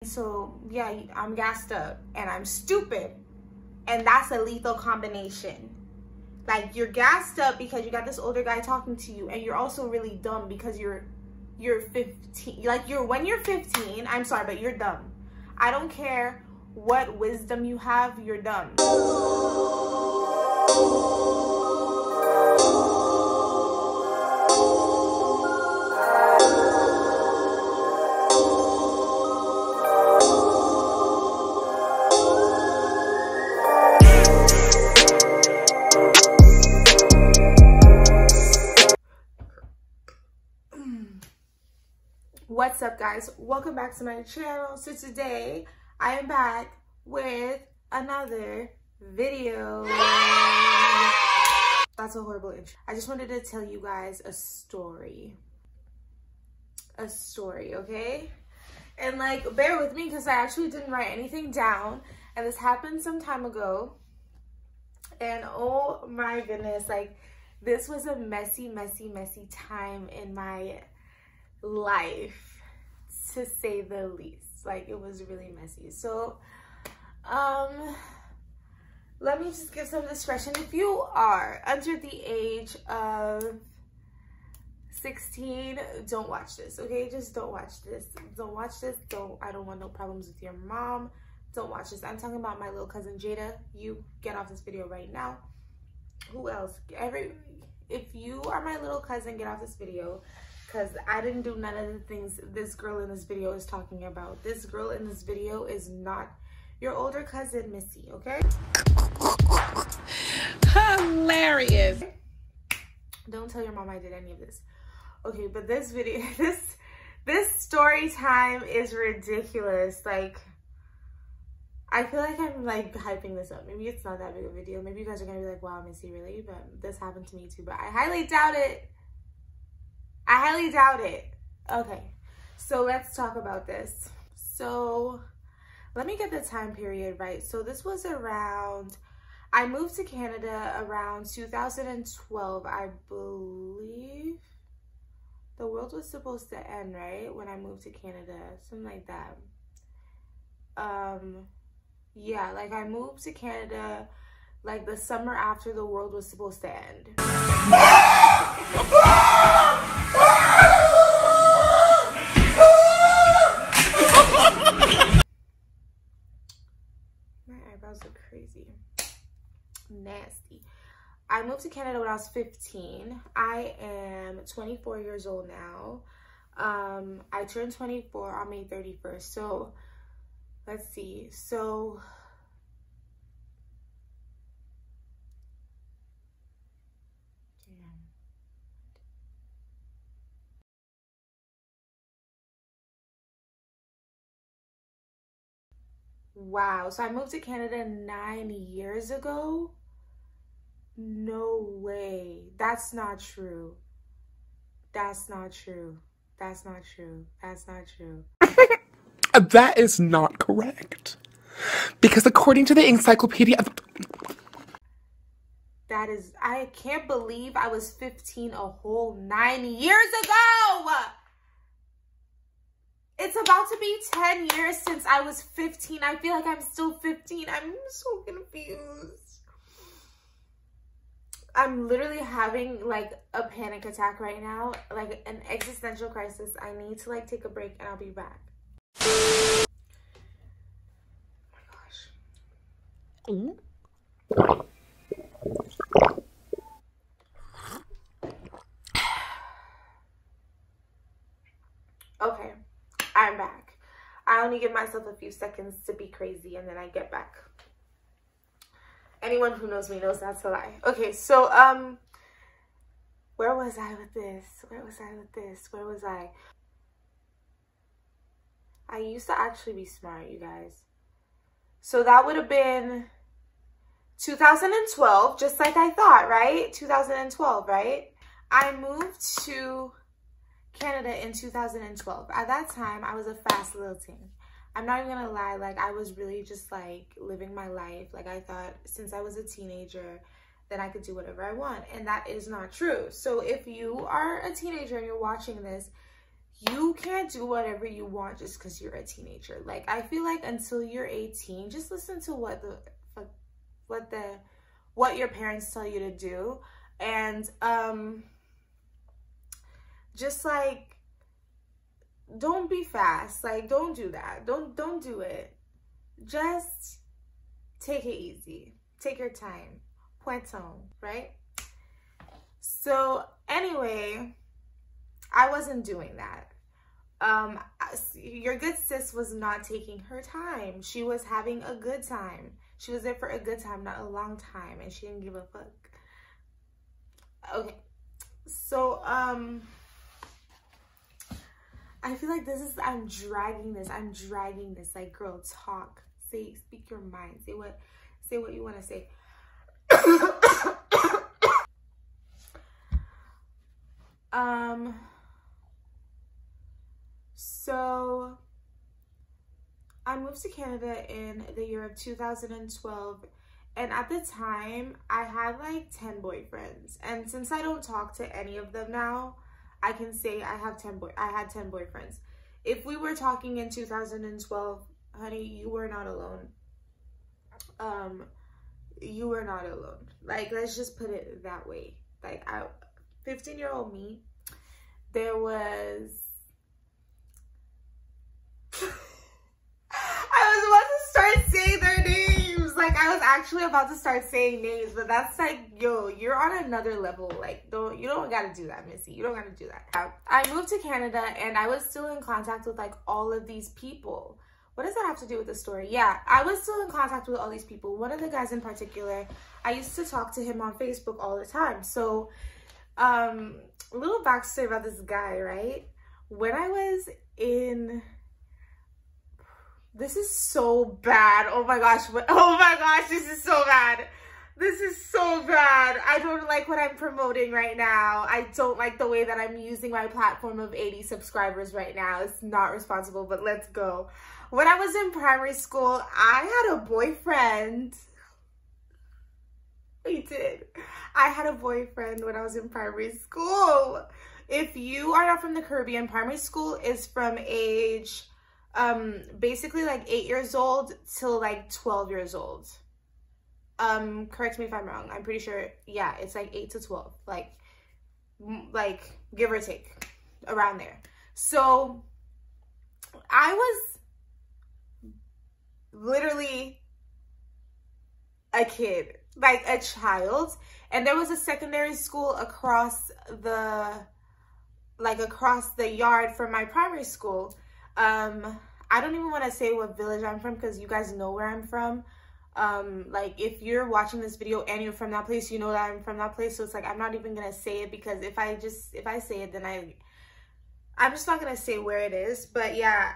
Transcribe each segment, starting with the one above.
So yeah, I'm gassed up and I'm stupid, and that's a lethal combination. Like, you're gassed up because you got this older guy talking to you, and you're also really dumb because you're 15. Like, when you're 15, I'm sorry, but you're dumb. I don't care what wisdom you have, you're dumb. What's up, guys? Welcome back to my channel. So today I am back with another video. That's a horrible intro. I just wanted to tell you guys a story, okay? And like, bear with me because I actually didn't write anything down, and this happened some time ago, and oh my goodness, like, this was a messy time in my life, to say the least. Like, it was really messy. So let me just give some discretion. If you are under the age of 16, don't watch this, okay? Just don't watch this. Don't watch this. I don't want no problems with your mom. Don't watch this. I'm talking about my little cousin Jada. You get off this video right now. Who else? If you are my little cousin, get off this video, because I didn't do none of the things this girl in this video is talking about. This girl in this video is not your older cousin, Missy, okay? Hilarious. Don't tell your mom I did any of this. Okay, but this video, this story time is ridiculous. Like, I feel like I'm like hyping this up. Maybe it's not that big of a video. Maybe you guys are gonna be like, wow, Missy, really? But this happened to me too, but I highly doubt it. I highly doubt it. Okay, so let's talk about this. So let me get the time period right. So this was around, I moved to Canada around 2012, I believe. The world was supposed to end, right? When I moved to Canada, something like that. Yeah, like I moved to Canada like the summer after the world was supposed to end. My eyebrows look crazy. Nasty. I moved to Canada when I was 15. I am 24 years old now. I turned 24 on May 31st. So let's see. So wow, so I moved to Canada 9 years ago? No way. That's not true. That's not true. That's not true. That's not true. That is not correct. Because according to the encyclopedia, that is, I can't believe I was 15 a whole 9 years ago. It's about to be 10 years since I was 15. I feel like I'm still 15. I'm so confused. I'm literally having like a panic attack right now, like an existential crisis. I need to like take a break and I'll be back. Oh my gosh. Okay. I'm back. I only give myself a few seconds to be crazy and then I get back. Anyone who knows me knows that's a lie. Okay, so where was I with this? Where was I? I used to actually be smart, you guys. So that would have been 2012, just like I thought, right? 2012, right? I moved to Canada in 2012. At that time, I was a fast little thing. I'm not even gonna lie, like I was really just like living my life. Like I thought since I was a teenager, then I could do whatever I want, and that is not true. So if you are a teenager and you're watching this, you can't do whatever you want just because you're a teenager. Like, I feel like until you're 18, just listen to what your parents tell you to do. And just like, don't be fast. Like, don't do that. Don't do it. Just take it easy. Take your time. Pointon, right? So anyway, I wasn't doing that. Your good sis was not taking her time. She was having a good time. She was there for a good time, not a long time, and she didn't give a fuck. Okay, so I feel like I'm dragging this. Like, girl, talk. Speak your mind. Say what you want to say. So I moved to Canada in the year of 2012, and at the time I had like 10 boyfriends. And since I don't talk to any of them now, I can say I had 10 boyfriends. If we were talking in 2012, honey, you were not alone. You were not alone. Like, let's just put it that way. Like, 15-year-old me, there was I was about to start saying their names. Like, I was actually about to start saying names, but that's like, yo, you're on another level. Like, you don't gotta do that, Missy. You don't gotta do that. I moved to Canada, and I was still in contact with like all of these people. What does that have to do with the story? Yeah, I was still in contact with all these people. One of the guys in particular, I used to talk to him on Facebook all the time. So, a little backstory about this guy, right? When I was in... This is so bad. Oh my gosh. Oh my gosh, this is so bad. This is so bad. I don't like what I'm promoting right now. I don't like the way that I'm using my platform of 80 subscribers right now. It's not responsible, but let's go. When I was in primary school, I had a boyfriend. I did. I had a boyfriend when I was in primary school. If you are not from the Caribbean, primary school is from age... basically like 8 years old till like 12 years old. Correct me if I'm wrong. I'm pretty sure, yeah, it's like 8 to 12, like give or take, around there. So I was literally a kid, like a child, and there was a secondary school across the yard from my primary school. I don't even want to say what village I'm from because you guys know where I'm from. Like, if you're watching this video and you're from that place, you know that I'm from that place. So it's like, I'm not even going to say it, because if I say it, then I'm just not going to say where it is. But yeah,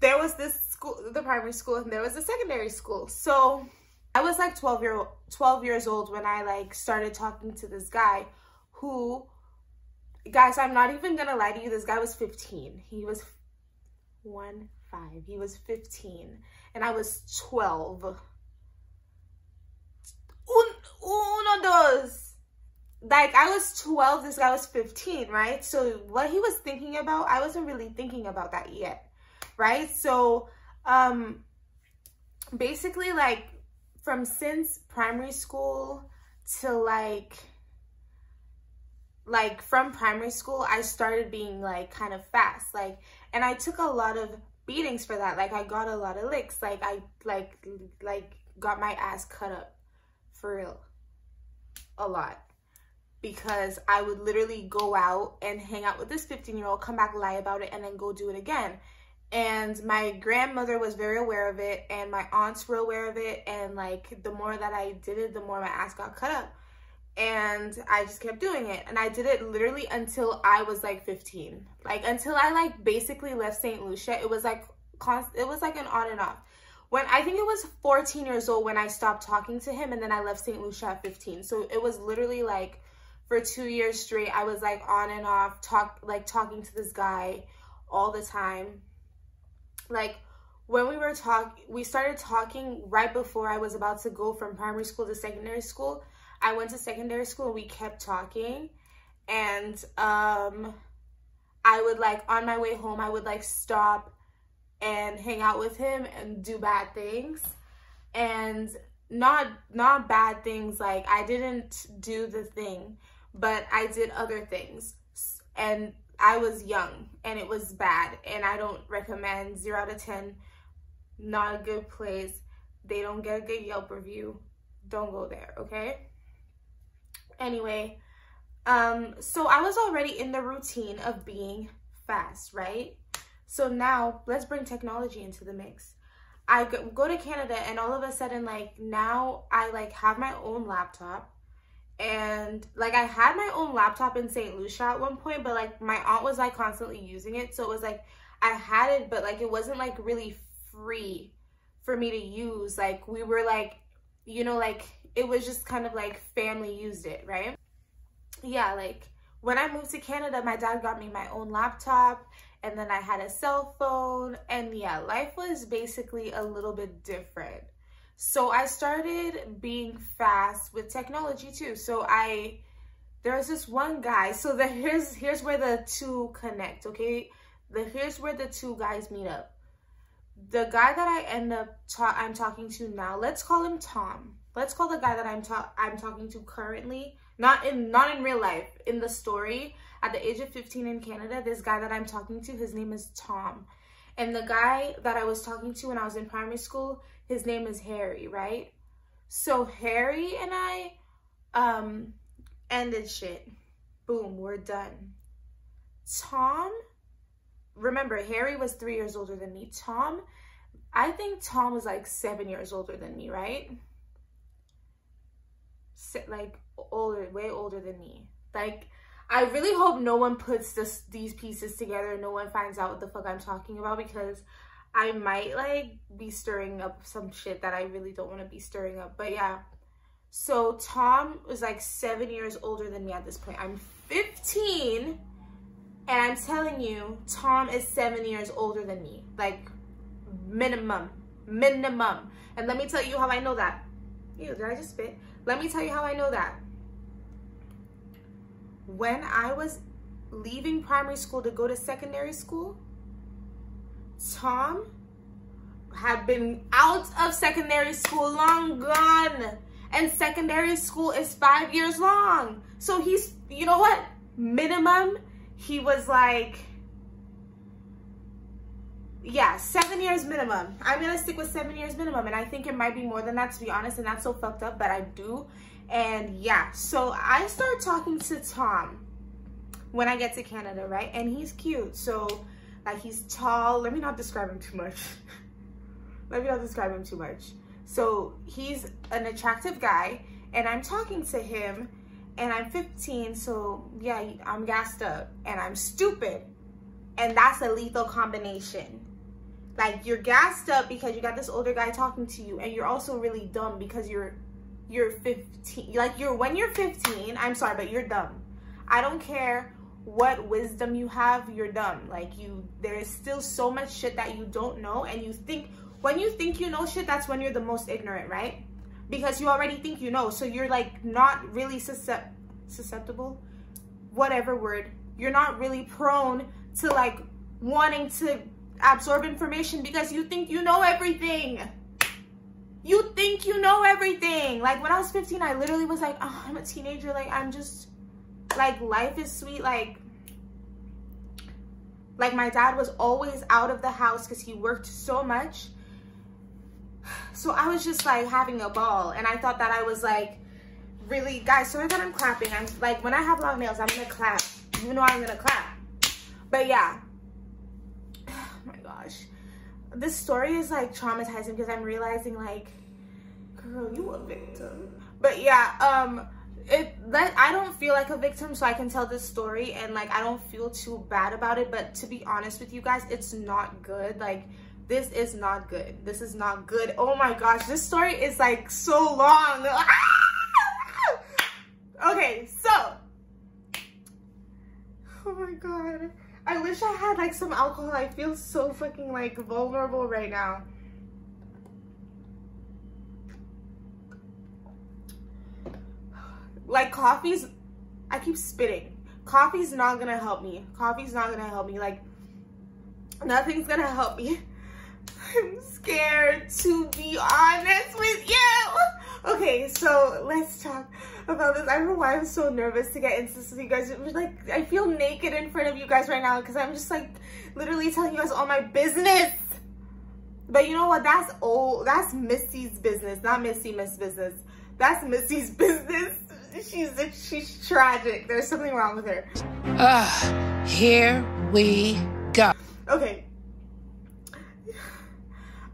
there was this school, the primary school, and there was the secondary school. So I was like 12 years old when I like started talking to this guy who, guys, I'm not even gonna lie to you, this guy was 15. He was 1'5". He was 15 and I was 12. Uno, dos. Like, I was 12, this guy was 15, right? So what he was thinking about, I wasn't really thinking about that yet, right? So basically, like, since primary school to like from primary school, I started being like kind of fast, like, and I took a lot of beatings for that. Like, I got a lot of licks. Like, I got my ass cut up for real a lot, because I would literally go out and hang out with this 15-year-old, come back, lie about it, and then go do it again. And my grandmother was very aware of it, and my aunts were aware of it, and like, the more that I did it, the more my ass got cut up. And I just kept doing it, and I did it literally until I was like 15. Like, until I like basically left St. Lucia. It was like an on and off. When I think it was 14 years old when I stopped talking to him, and then I left St. Lucia at 15. So it was literally like for 2 years straight, I was like on and off talking to this guy all the time. Like, when we started talking right before I was about to go from primary school to secondary school. I went to secondary school and we kept talking, and I would like, on my way home, I would like stop and hang out with him and do bad things. And not bad things, like I didn't do the thing, but I did other things. And I was young and it was bad, and I don't recommend. 0 out of 10, not a good place. They don't get a good Yelp review. Don't go there, okay? Anyway, so I was already in the routine of being fast, right? So now let's bring technology into the mix. I go to Canada, and all of a sudden, like, now I like have my own laptop. And like I had my own laptop in St. Lucia at one point, but like my aunt was like constantly using it, so it was like I had it, but like it wasn't like really free for me to use. Like we were like, you know, like it was just kind of like family used it, right? Yeah, like when I moved to Canada, my dad got me my own laptop, and then I had a cell phone, and yeah, life was basically a little bit different. So I started being fast with technology too. So there's this one guy, so here's where the two connect, okay? Here's where the two guys meet up. The guy that I'm talking to now, let's call him Tom. Let's call the guy that I'm talking to currently, not in real life, in the story, at the age of 15 in Canada, this guy that I'm talking to, his name is Tom. And the guy that I was talking to when I was in primary school, his name is Harry, right? So Harry and I ended shit. Boom, we're done. Tom, remember, Harry was 3 years older than me. Tom, I think Tom was like 7 years older than me, right? Like older, way older than me. Like, I really hope no one puts these pieces together. No one finds out what the fuck I'm talking about, because I might like be stirring up some shit that I really don't want to be stirring up. But yeah, so Tom was like 7 years older than me at this point. I'm 15, and I'm telling you, Tom is 7 years older than me, like minimum. And let me tell you how I know that. Ew, did I just spit? Let me tell you how I know that. When I was leaving primary school to go to secondary school, Tom had been out of secondary school, long gone. And secondary school is 5 years long. So he's, you know what? Minimum, he was like, yeah, 7 years minimum. I'm gonna stick with 7 years minimum. And I think it might be more than that, to be honest. And that's so fucked up, but I do. And yeah, so I start talking to Tom when I get to Canada, right? And he's cute. So like, he's tall. Let me not describe him too much. So he's an attractive guy, and I'm talking to him, and I'm 15. So yeah, I'm gassed up and I'm stupid. And that's a lethal combination. Like, you're gassed up because you got this older guy talking to you, and you're also really dumb because you're 15. Like, when you're 15, I'm sorry, but you're dumb. I don't care what wisdom you have, you're dumb. Like, there is still so much shit that you don't know, and when you think you know shit, that's when you're the most ignorant, right? Because you already think you know, so you're like not really susceptible, whatever word. You're not really prone to like wanting to absorb information because you think you know everything. You think you know everything. Like, when I was 15, I literally was like, oh, I'm a teenager. Like, I'm just, like, life is sweet. Like my dad was always out of the house because he worked so much. So I was just, like, having a ball. And I thought that I was, like, really, guys, sorry that I'm clapping. I'm, like, when I have long nails, I'm going to clap. You know I'm going to clap. But, yeah. Oh, my gosh. This story is, like, traumatizing because I'm realizing, like, girl, you a victim. But, yeah, I don't feel like a victim, so I can tell this story, and, like, I don't feel too bad about it. But to be honest with you guys, it's not good. Like, this is not good. This is not good. Oh my gosh, this story is like so long. Okay, so, oh my god, I wish I had like some alcohol. I feel so fucking like vulnerable right now. like coffee's, I keep spitting. Coffee's not gonna help me. Coffee's not gonna help me. Like, nothing's gonna help me. I'm scared, to be honest with you. Okay, so let's talk about this. I don't know why I'm so nervous to get into this with you guys. Like, I feel naked in front of you guys right now because I'm just like literally telling you guys all my business. But you know what? That's old. That's Missy's business, not Missy Miss business. That's Missy's business. She's tragic. There's something wrong with her. Here we go.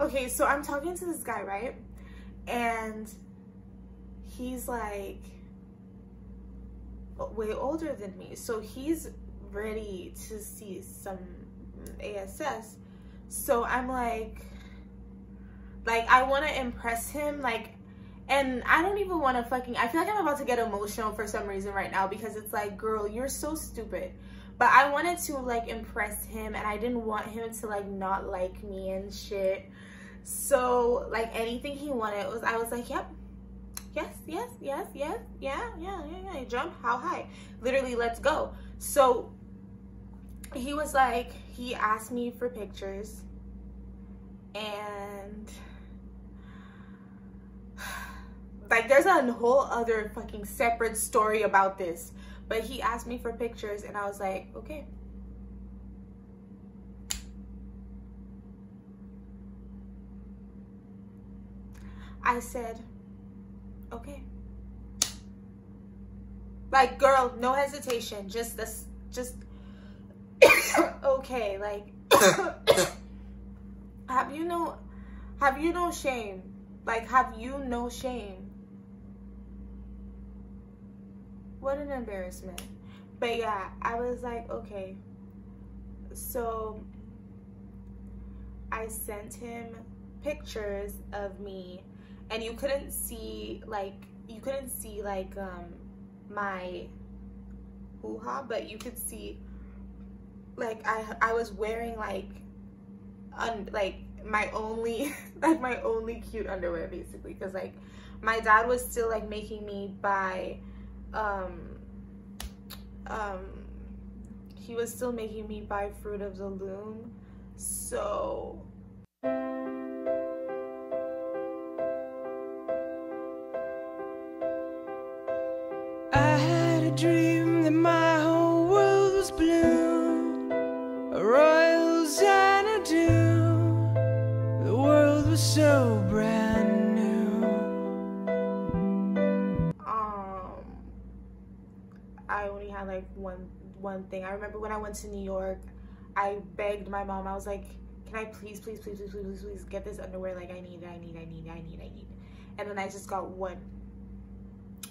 Okay, so I'm talking to this guy, right? And he's like way older than me. So he's ready to see some ASS. So I'm like I want to impress him, like, and I don't even want to fucking, I feel like I'm about to get emotional for some reason right now because it's like, girl, you're so stupid. But I wanted to like impress him and I didn't want him to like not like me and shit. So like anything he wanted was, I was like, yep, yes, yeah, jump, how high? Literally, let's go. So he was like, he asked me for pictures and like there's a whole other fucking separate story about this, but he asked me for pictures and I was like, okay. I said, okay. Like, girl, no hesitation, just okay, like have you no shame? Like, have you no shame? What an embarrassment. But yeah, I was like, okay. So I sent him pictures of me and you couldn't see like my hoo-ha, but you could see like I was wearing like my only my only cute underwear basically, because like my dad was still like making me buy he was still making me buy Fruit of the Loom. So I had a dream that my whole world was blue, a royal Xanadu. The world was so brand new. I only had like one thing. I remember when I went to New York, I begged my mom. I was like, can I please get this underwear? Like, I need. And then I just got one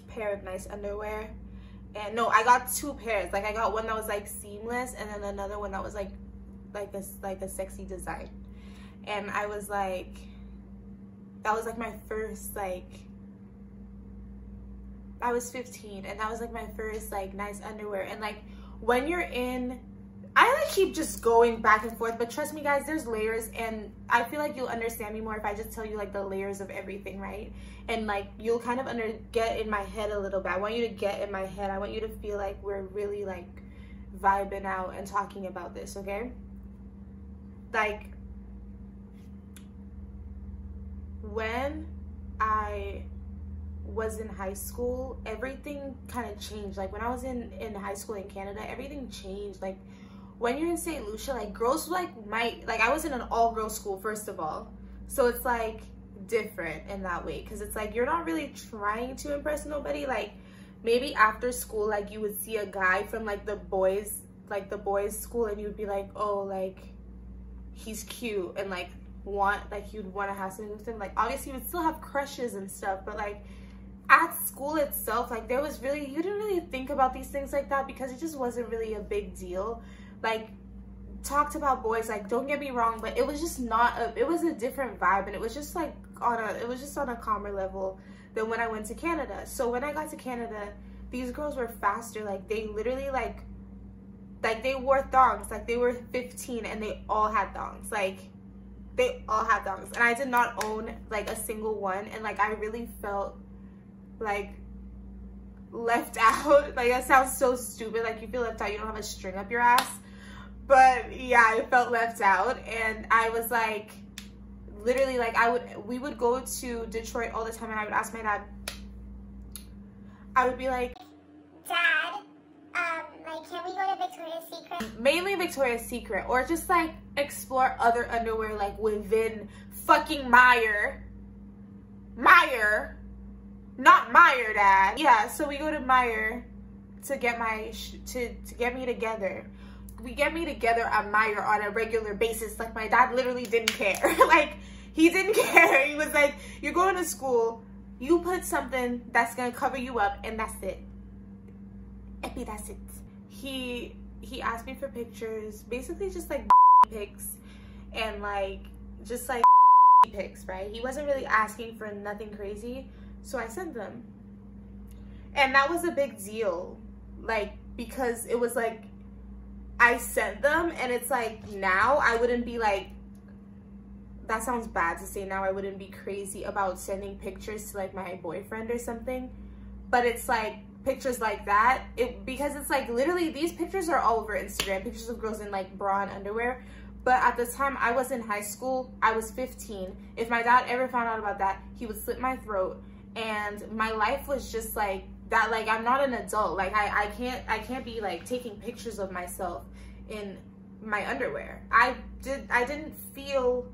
pair of nice underwear. And no, I got two pairs. Like, I got one that was like seamless and then another one that was like a sexy design. And I was like, that was like my first, like, I was 15 and that was like my first like nice underwear. And like when you're in, I like keep just going back and forth, but trust me guys, there's layers, and I feel like you'll understand me more if I just tell you like the layers of everything, right? And like you'll kind of get in my head a little bit. I want you to get in my head. I want you to feel like we're really like vibing out and talking about this, okay? Like when I was in high school, everything kind of changed. Like when I was in high school in Canada, everything changed. Like when you're in St. Lucia, like girls like I was in an all-girls school first of all, so it's like different in that way, because it's like you're not really trying to impress nobody. Like maybe after school, like you would see a guy from like the boys school and you'd be like, oh, like he's cute, and like you'd want to have something with him. Like obviously you would still have crushes and stuff, but like at school itself, like there was really, you didn't really think about these things like that because it just wasn't really a big deal. Like talked about boys, like don't get me wrong, but it was just not it was a different vibe, and it was just like on a calmer level than when I went to Canada. So when I got to Canada, these girls were faster. Like they literally like they wore thongs. Like they were 15 and they all had thongs. Like they all had thongs, and I did not own like a single one. And like I really felt like left out. Like, that sounds so stupid. Like, you feel left out, you don't have a string up your ass. But yeah, I felt left out. And I was like, literally, like, we would go to Detroit all the time, and I would ask my dad, I would be like, Dad, like, can we go to Victoria's Secret? Mainly Victoria's Secret, or just like explore other underwear, like within fucking Meijer, not Meijer, Dad. Yeah, so we go to Meijer to get my to get me together. We get me together at Meijer on a regular basis. Like, my dad literally didn't care. Like, he didn't care. He was like, you're going to school, you put something that's gonna cover you up, and that's it. Epi, that's it. He asked me for pictures, basically just like pics, and like just like pics, right? He wasn't really asking for nothing crazy, so I sent them. And that was a big deal, like, because it was like, I sent them, and it's like, now I wouldn't be like, that sounds bad to say, now I wouldn't be crazy about sending pictures to like my boyfriend or something, but it's like pictures like that, because it's like, literally, these pictures are all over Instagram, pictures of girls in like bra and underwear. But at the time, I was in high school, I was 15. If my dad ever found out about that, he would slit my throat. And my life was just like that. Like, I'm not an adult. Like, I can't be like taking pictures of myself in my underwear. I didn't feel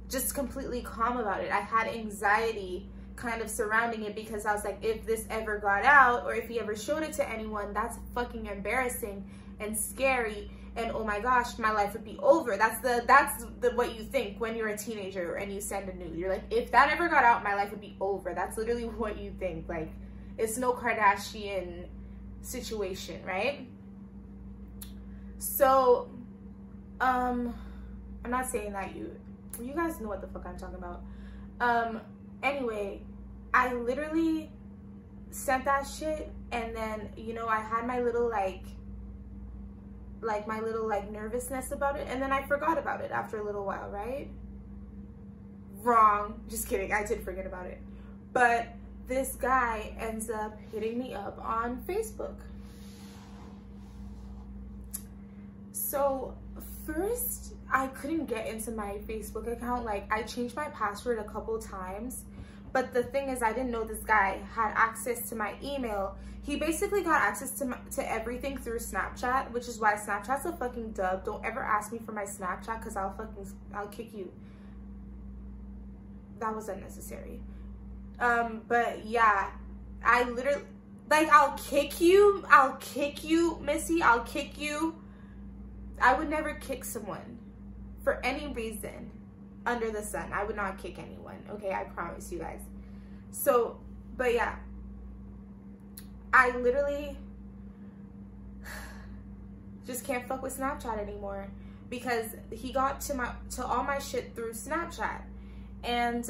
just completely calm about it. I had anxiety kind of surrounding it, because I was like, if this ever got out, or if he ever showed it to anyone, that's fucking embarrassing and scary, and oh my gosh, my life would be over. That's what you think when you're a teenager and you send a nude. You're like, if that ever got out, my life would be over. That's literally what you think. Like, it's no Kardashian situation, right? So I'm not saying that you guys know what the fuck I'm talking about. Anyway, I literally sent that shit, and then, you know, I had my little like my little like nervousness about it, and then I forgot about it after a little while, right? Wrong, just kidding, I did forget about it. But this guy ends up hitting me up on Facebook. So first, I couldn't get into my Facebook account. Like, I changed my password a couple times, but the thing is, I didn't know this guy had access to my email. He basically got access to everything through Snapchat, which is why Snapchat's a fucking dub. Don't ever ask me for my Snapchat, because I'll kick you. That was unnecessary. But yeah, I literally, like, I'll kick you, Missy, I'll kick you. I would never kick someone for any reason under the sun. I would not kick anyone, okay? I promise you guys. So, but yeah, I literally just can't fuck with Snapchat anymore, because he got to all my shit through Snapchat. And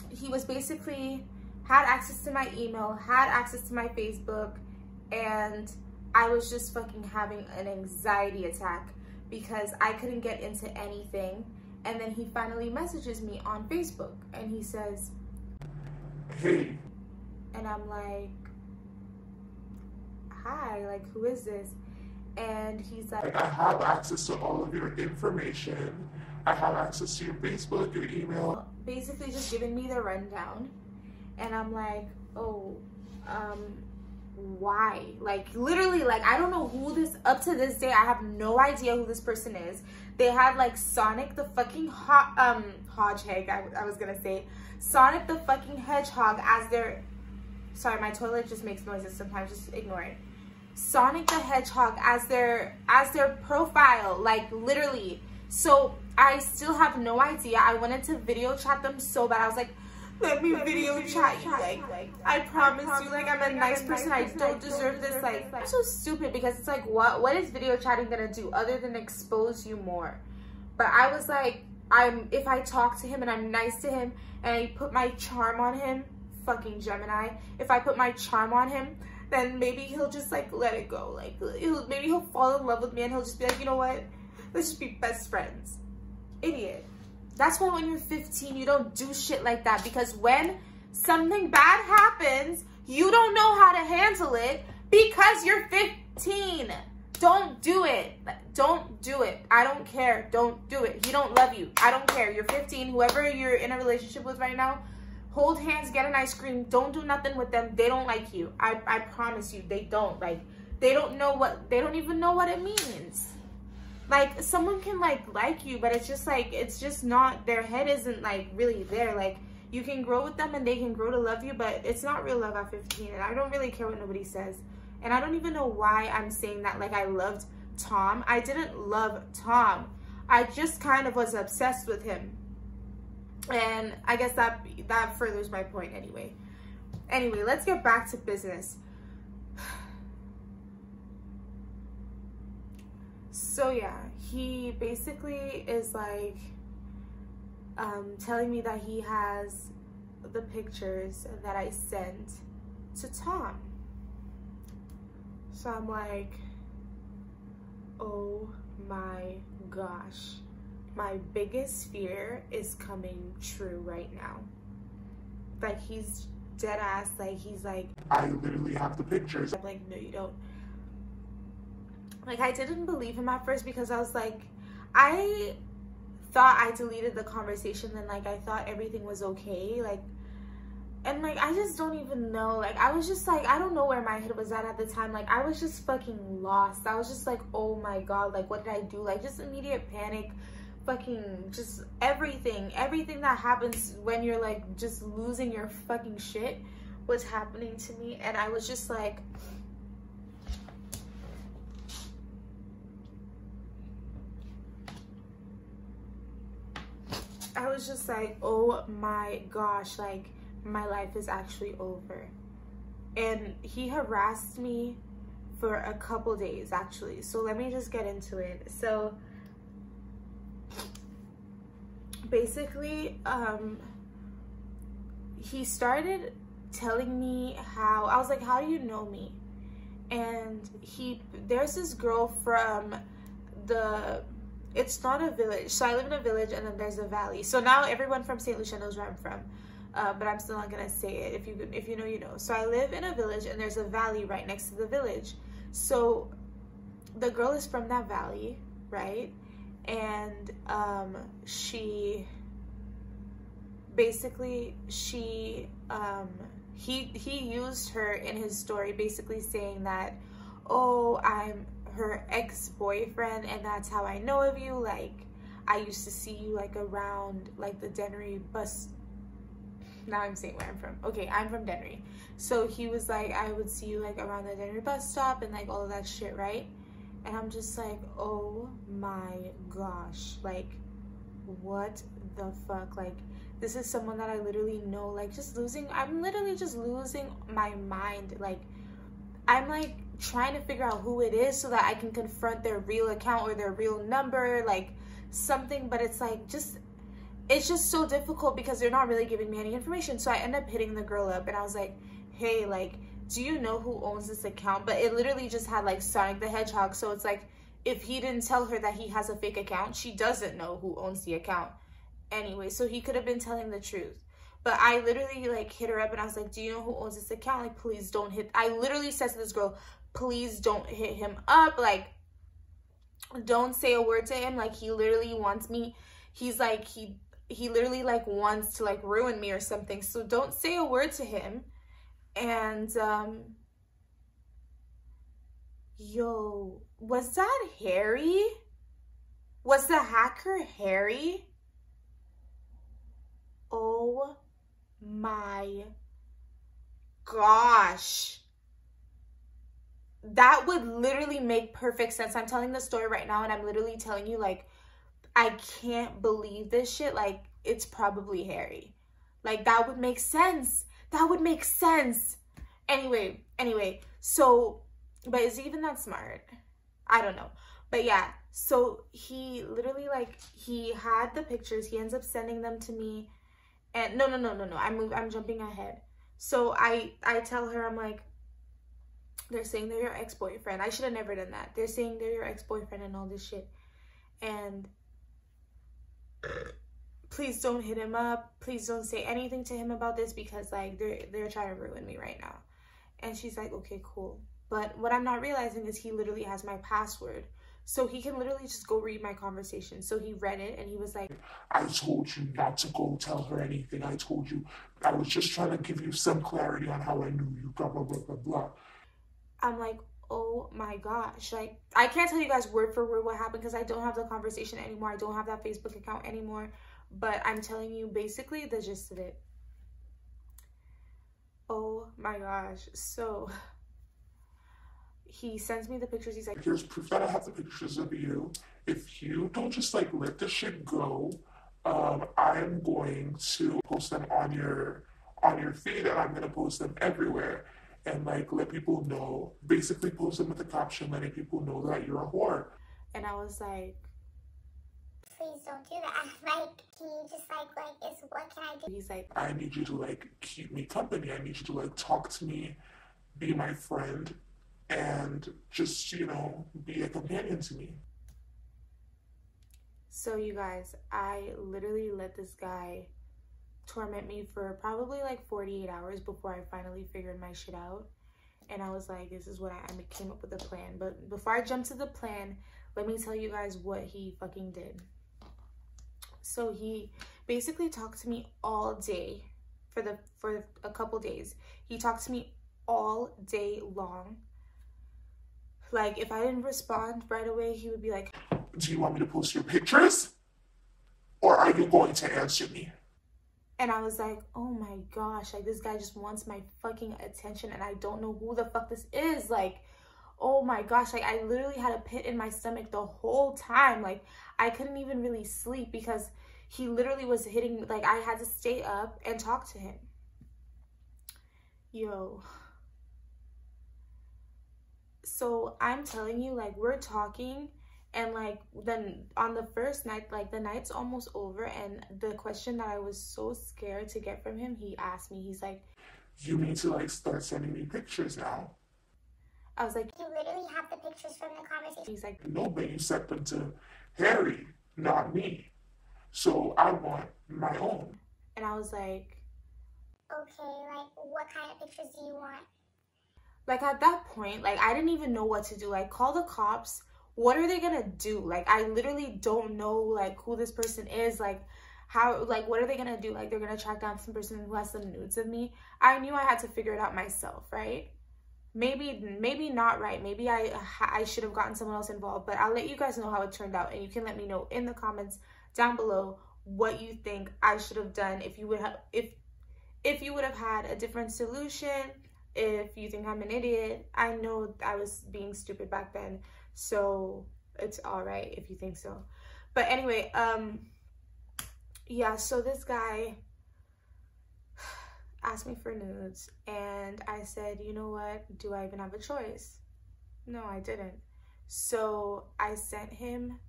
he was basically had access to my email, had access to my Facebook, and I was just fucking having an anxiety attack because I couldn't get into anything. And then he finally messages me on Facebook, and he says, Hey. And I'm like, hi, like, who is this? And he's like, I have access to all of your information. I have access to your Facebook, your email. Basically just giving me the rundown. And I'm like, oh, why? Like, literally, like, I don't know who this, up to this day, I have no idea who this person is. They had like Sonic the fucking Hedgehog, I was gonna say Sonic the fucking Hedgehog as their, sorry, my toilet just makes noises sometimes, just ignore it. Sonic the Hedgehog as their profile, like, literally. So I still have no idea. I wanted to video chat them so bad. I was like, let me video chat you, like I promise you, like, I'm a nice person, I don't deserve this. Like, I'm so stupid, because it's like, what is video chatting gonna do other than expose you more? But I was like, if I talk to him and I'm nice to him and I put my charm on him, fucking Gemini, if I put my charm on him, then maybe he'll just like let it go. Like, maybe he'll fall in love with me and he'll just be like, you know what, let's just be best friends. Idiot. That's why when you're 15, you don't do shit like that, because when something bad happens, You don't know how to handle it because you're 15. Don't do it. Don't do it. I don't care. Don't do it. He don't love you. I don't care. You're 15. Whoever you're in a relationship with right now, hold hands, get an ice cream. Don't do nothing with them. They don't like you. I promise you, they don't. Like, they don't even know what it means. Like, someone can like you, but it's just not, their head isn't like really there. Like, you can grow with them and they can grow to love you, but it's not real love at 15. And I don't really care what nobody says. And I don't even know why I'm saying that like I loved Tom. I didn't love Tom. I just kind of was obsessed with him. And I guess that furthers my point anyway. Anyway, let's get back to business. So yeah, he basically is like telling me that he has the pictures that I sent to Tom. So I'm like, oh my gosh, my biggest fear is coming true right now. Like, he's dead ass, like, he's like, I literally have the pictures. I'm like, no, you don't. Like, I didn't believe him at first because I was like, I thought I deleted the conversation and like I thought everything was okay, like, and like I just don't even know. Like, I was just like, I don't know where my head was at the time. Like, I was just fucking lost. I was just like, oh my god, like, what did I do? Like, just immediate panic, fucking just everything that happens when you're like just losing your fucking shit was happening to me. And I was just like, oh my gosh, like, my life is actually over. And he harassed me for a couple days actually. So let me just get into it. So basically, he started telling me how, I was like, how do you know me? And there's this girl from it's not a village. So I live in a village and then there's a valley. So now everyone from St. Lucia knows where I'm from. But I'm still not gonna say it. If you know, you know. So I live in a village and there's a valley right next to the village. So the girl is from that valley, right? And he used her in his story, basically saying that, oh, I'm her ex-boyfriend and that's how I know of you. Like, I used to see you like around like the Dennery bus. Now I'm saying where I'm from. Okay, I'm from Dennery. So he was like, I would see you like around the Dennery bus stop and like all of that shit, right? And I'm just like, oh my gosh, like, what the fuck? Like, this is someone that I literally know. Like, I'm literally just losing my mind. Like, I'm like trying to figure out who it is so that I can confront their real account or their real number, like something. But it's like, it's just so difficult because they're not really giving me any information. So I end up hitting the girl up and I was like, hey, like, do you know who owns this account? But it literally just had like Sonic the Hedgehog. So it's like, if he didn't tell her that he has a fake account, she doesn't know who owns the account anyway. So he could have been telling the truth. But I literally like hit her up and I was like, do you know who owns this account? Like, please don't hit. I literally said to this girl, please don't hit him up. Like, don't say a word to him. Like, he literally wants me. He's like, he literally like wants to like ruin me or something. So don't say a word to him. And yo, was that Harry? Was the hacker Harry? Oh my gosh. That would literally make perfect sense. I'm telling the story right now and I'm literally telling you, like, I can't believe this shit. Like, it's probably Harry. Like, that would make sense. That would make sense. Anyway, so, but is he even that smart? I don't know. But yeah, so he literally, like, he had the pictures. He ends up sending them to me. And no. I'm jumping ahead. So I tell her, I'm like, they're saying they're your ex-boyfriend. I should have never done that. They're saying they're your ex-boyfriend and all this shit. And please don't hit him up. Please don't say anything to him about this because like they're trying to ruin me right now. And she's like, okay, cool. But what I'm not realizing is he literally has my password. So he can literally just go read my conversation. So he read it and he was like, I told you not to go tell her anything. I told you I was just trying to give you some clarity on how I knew you, blah, blah, blah, blah, blah. I'm like, oh my gosh. Like, I can't tell you guys word for word what happened because I don't have the conversation anymore. I don't have that Facebook account anymore. But I'm telling you basically the gist of it. Oh my gosh. So he sends me the pictures. He's like, here's proof that I have the pictures of you. If you don't just like let this shit go, I'm going to post them on your feed, and I'm gonna post them everywhere and like let people know. Basically post them with a caption letting people know that you're a whore. And I was like, please don't do that. Like, can you just like what can I do? he's like, I need you to like keep me company. I need you to like talk to me, be my friend, and just, you know, be a companion to me. so you guys, I literally let this guy torment me for probably like 48 hours before I finally figured my shit out. And I was like, this is what I came up with a plan. But before I jump to the plan, let me tell you guys what he fucking did. So he basically talked to me all day for a couple days. He talked to me all day long. Like, if I didn't respond right away, he would be like, do you want me to post your pictures? Or are you going to answer me? and I was like, oh my gosh, like this guy just wants my fucking attention and I don't know who the fuck this is. Like, oh my gosh, like I literally had a pit in my stomach the whole time. Like, I couldn't even really sleep because he literally was hitting, like I had to stay up and talk to him. Yo. So I'm telling you, like, we're talking, and like then on the first night, like the night's almost over, and the question that I was so scared to get from him, he asked me, he's like, you need to like start sending me pictures now. I was like, You literally have the pictures from the conversation. he's like, No, but you sent them to Harry, not me. So I want my own. and I was like, Okay, like what kind of pictures do you want? like at that point, like I didn't even know what to do. Like, call the cops. What are they gonna do? Like, I literally don't know like who this person is. Like, how, like what are they gonna do? Like, they're gonna track down some person who has some nudes of me. I knew I had to figure it out myself, right? Maybe not, right? Maybe I should have gotten someone else involved, but I'll let you guys know how it turned out, and you can let me know in the comments down below what you think I should have done if you would have, if you would have had a different solution. If you think I'm an idiot, I know I was being stupid back then, so it's all right if you think so. But anyway, yeah, so this guy asked me for nudes, and I said, you know what, do I even have a choice? No, I didn't. So I sent him,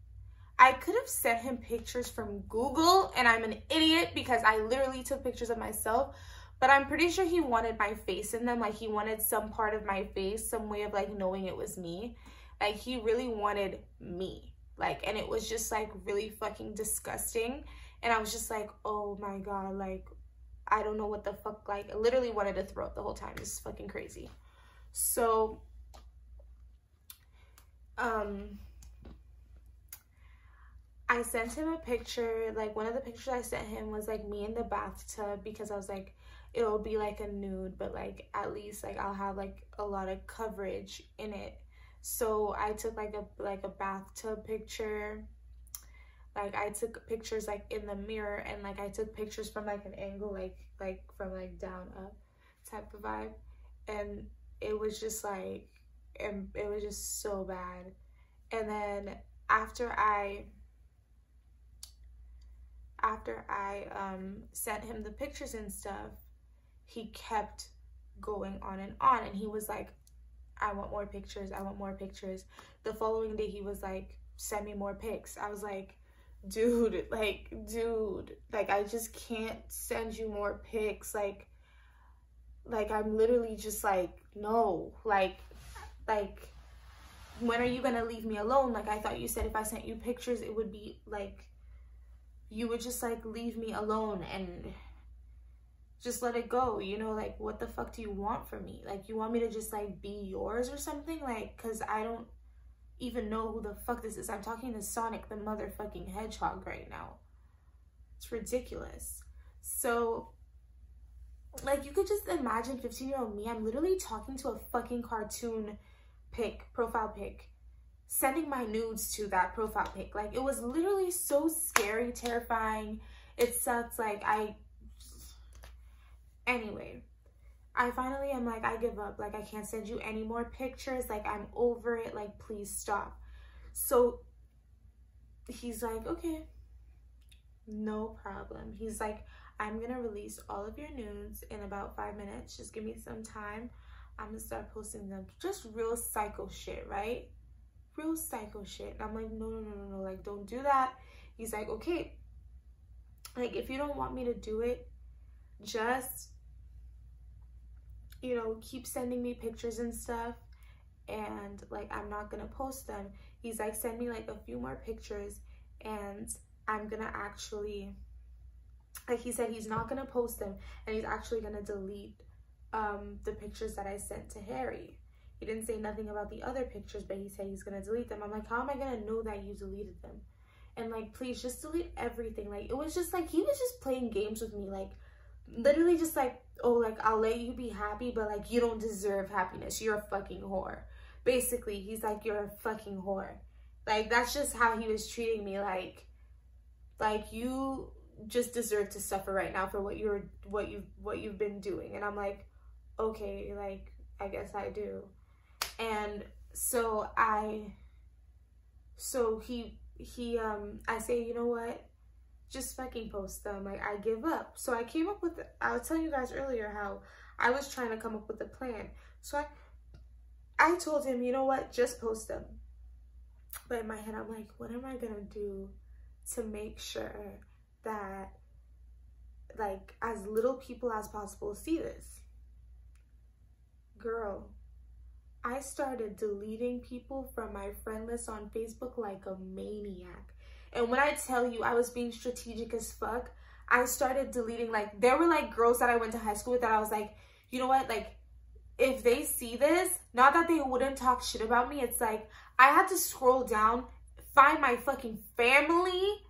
I could have sent him pictures from Google, and I'm an idiot because I literally took pictures of myself, but I'm pretty sure he wanted my face in them. Like, he wanted some part of my face, some way of like knowing it was me. Like, he really wanted me. Like, and it was just like really fucking disgusting. And I was just like, oh my God, like, I don't know what the fuck, like, I literally wanted to throw up the whole time. This is fucking crazy. So, I sent him a picture. Like, one of the pictures I sent him was like me in the bathtub, because I was like, it'll be like a nude, but like at least like I'll have like a lot of coverage in it. So I took like a bathtub picture. Like, I took pictures like in the mirror, and like I took pictures from like an angle, like from like down up type of vibe. And it was just like, and it was just so bad. And then after I sent him the pictures and stuff, he kept going on, and he was like, I want more pictures, I want more pictures. The following day he was like, send me more pics. I was like, dude, like I just can't send you more pics. Like I'm literally just like, no, like when are you gonna leave me alone? Like, I thought you said if I sent you pictures it would be like, you would just like leave me alone. And just let it go, you know, like, what the fuck do you want from me? Like, you want me to just, like, be yours or something? Like, because I don't even know who the fuck this is. I'm talking to Sonic the motherfucking Hedgehog right now. It's ridiculous. So, like, you could just imagine 15-year-old me. I'm literally talking to a fucking cartoon profile pic, sending my nudes to that profile pic. Like, it was literally so scary, terrifying. It sucks. Like, anyway, I finally am like, I give up. Like, I can't send you any more pictures. Like, I'm over it. Like, please stop. So he's like, okay, no problem. He's like, I'm gonna release all of your nudes in about 5 minutes. Just give me some time. I'm gonna start posting them. Just real psycho shit, right? Real psycho shit. And I'm like, no, like, don't do that. He's like, okay, like, if you don't want me to do it, just, you know, keep sending me pictures and stuff, and, like, I'm not gonna post them. He's like, send me, like, a few more pictures, and I'm gonna actually, like, he said he's not gonna post them, and he's actually gonna delete the pictures that I sent to Harry. He didn't say nothing about the other pictures, but he said he's gonna delete them. I'm like, how am I gonna know that you deleted them? And, like, please just delete everything. Like, it was just like, he was just playing games with me, like, literally just like, oh, like, I'll let you be happy, but, like, you don't deserve happiness. You're a fucking whore. Basically, he's like, you're a fucking whore. Like, that's just how he was treating me. Like you just deserve to suffer right now for what you've been doing. And I'm like, okay, like, I guess I do. And so I say, you know what, just fucking post them. Like, I give up. So I came up with, I was telling you guys earlier how I was trying to come up with a plan. So I told him, you know what, just post them. But in my head, I'm like, what am I gonna do to make sure that, like, as little people as possible see this? Girl, I started deleting people from my friend list on Facebook like a maniac. And when I tell you I was being strategic as fuck, I started deleting, like, there were, like, girls that I went to high school with that I was like, you know what, like, if they see this, not that they wouldn't talk shit about me, it's like, I had to scroll down, find my fucking family,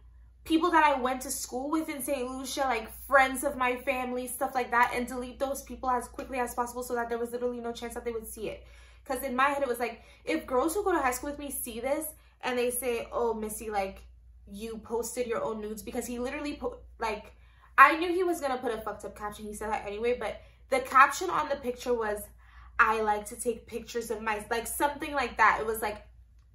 people that I went to school with in St. Lucia, like, friends of my family, stuff like that, and delete those people as quickly as possible so that there was literally no chance that they would see it. Because in my head, it was like, if girls who go to high school with me see this and they say, oh, Missy, like, you posted your own nudes, because he literally like, I knew he was gonna put a fucked up caption. He said that anyway, but the caption on the picture was, I like to take pictures of my, like, something like that. It was like,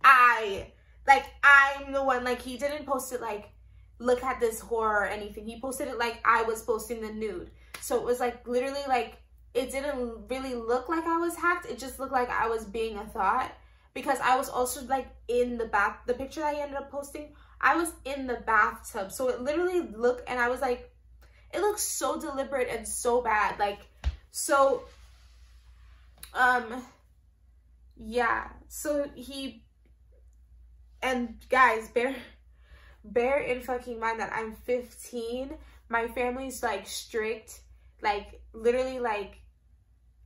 I'm the one. Like, he didn't post it like, look at this horror or anything. He posted it like I was posting the nude. So it was like, literally, like, it didn't really look like I was hacked. It just looked like I was being a thought, because I was also, like, in the bath. The picture that he ended up posting, I was in the bathtub. So it literally looked, and I was like, it looks so deliberate and so bad. Like, so, yeah. So and guys, bear in fucking mind that I'm 15. My family's, like, strict. Like, literally, like,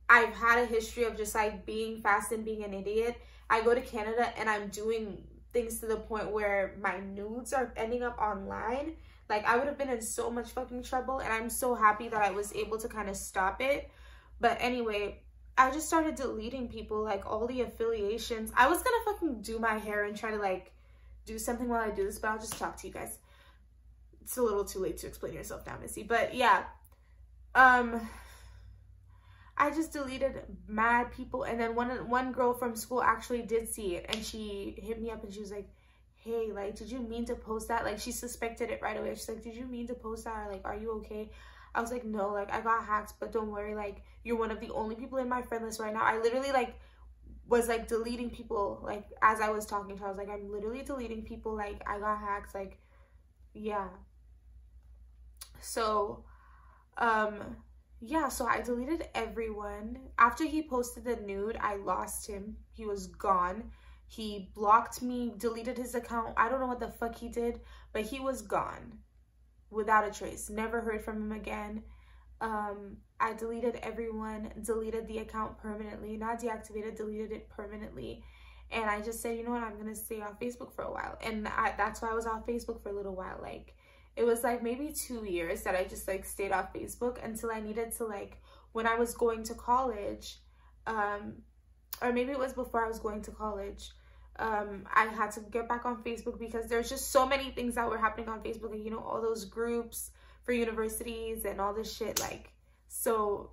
I've had a history of just, like, being fast and being an idiot. I go to Canada and I'm doing things to the point where my nudes are ending up online. Like, I would have been in so much fucking trouble, and I'm so happy that I was able to kind of stop it. But anyway, I just started deleting people, like, all the affiliations. I was gonna fucking do my hair and try to, like, do something while I do this, but I'll just talk to you guys. It's a little too late to explain yourself now, Missy. But yeah, I just deleted mad people, and then one girl from school actually did see it, and she hit me up and she was like, hey, like, did you mean to post that? Like, she suspected it right away. She's like, did you mean to post that? Or, like, are you okay? I was like, no, like, I got hacked, but don't worry, like, you're one of the only people in my friend list right now. I literally, like, was, like, deleting people, like, as I was talking to her. I was like, I'm literally deleting people, like, I got hacked, like, yeah. So, yeah, so I deleted everyone. After he posted the nude, I lost him. He was gone. He blocked me, deleted his account. I don't know what the fuck he did, but he was gone without a trace. Never heard from him again. I deleted everyone, deleted the account permanently, not deactivated, deleted it permanently. And I just said, you know what, I'm gonna stay off Facebook for a while. And that's why I was off Facebook for a little while. Like, it was like maybe 2 years that I just like stayed off Facebook until I needed to, like, when I was going to college, or maybe it was before I was going to college, I had to get back on Facebook because there's just so many things that were happening on Facebook, and you know, all those groups for universities and all this shit, like, so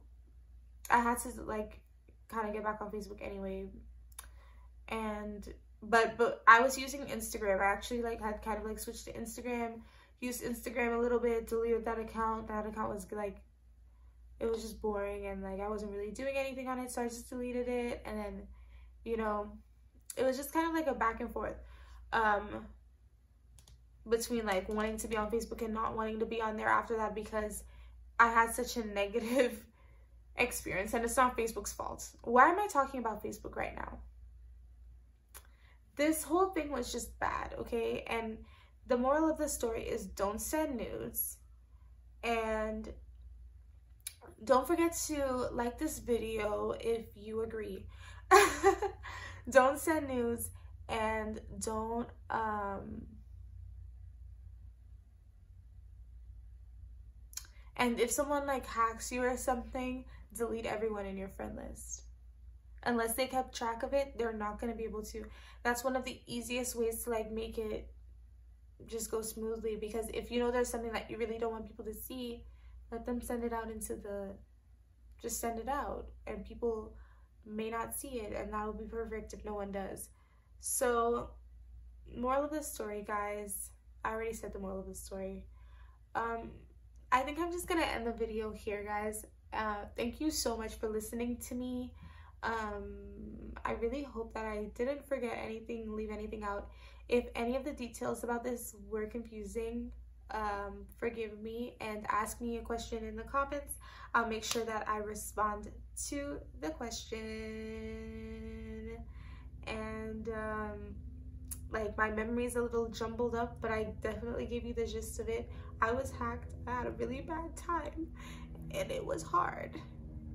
I had to like kind of get back on Facebook anyway. And but I was using Instagram. I actually like had kind of like switched to Instagram, used Instagram a little bit, deleted that account. That account was like, it was just boring, and like I wasn't really doing anything on it, so I just deleted it. And then, you know, it was just kind of like a back and forth between like wanting to be on Facebook and not wanting to be on there after that, because I had such a negative experience. And it's not Facebook's fault. Why am I talking about Facebook right now? This whole thing was just bad, okay? And the moral of the story is don't send nudes, and don't forget to like this video if you agree. Don't send nudes, and don't and if someone like hacks you or something, delete everyone in your friend list. Unless they kept track of it, they're not going to be able to. That's one of the easiest ways to like make it just go smoothly, because if you know there's something that you really don't want people to see, let them send it out into the, just send it out, and people may not see it, and that will be perfect if no one does. So, moral of the story, guys, I already said the moral of the story. I think I'm just gonna end the video here, guys. Thank you so much for listening to me. I really hope that I didn't forget anything, leave anything out. If any of the details about this were confusing, forgive me and ask me a question in the comments. I'll make sure that I respond to the question. And like, my memory is a little jumbled up, but I definitely gave you the gist of it. I was hacked. I had a really bad time, and it was hard.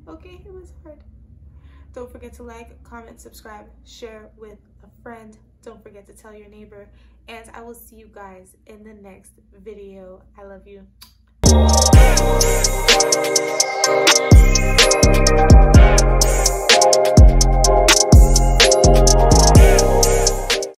Okay, it was hard. Don't forget to like, comment, subscribe, share with a friend. Don't forget to tell your neighbor, and I will see you guys in the next video. I love you.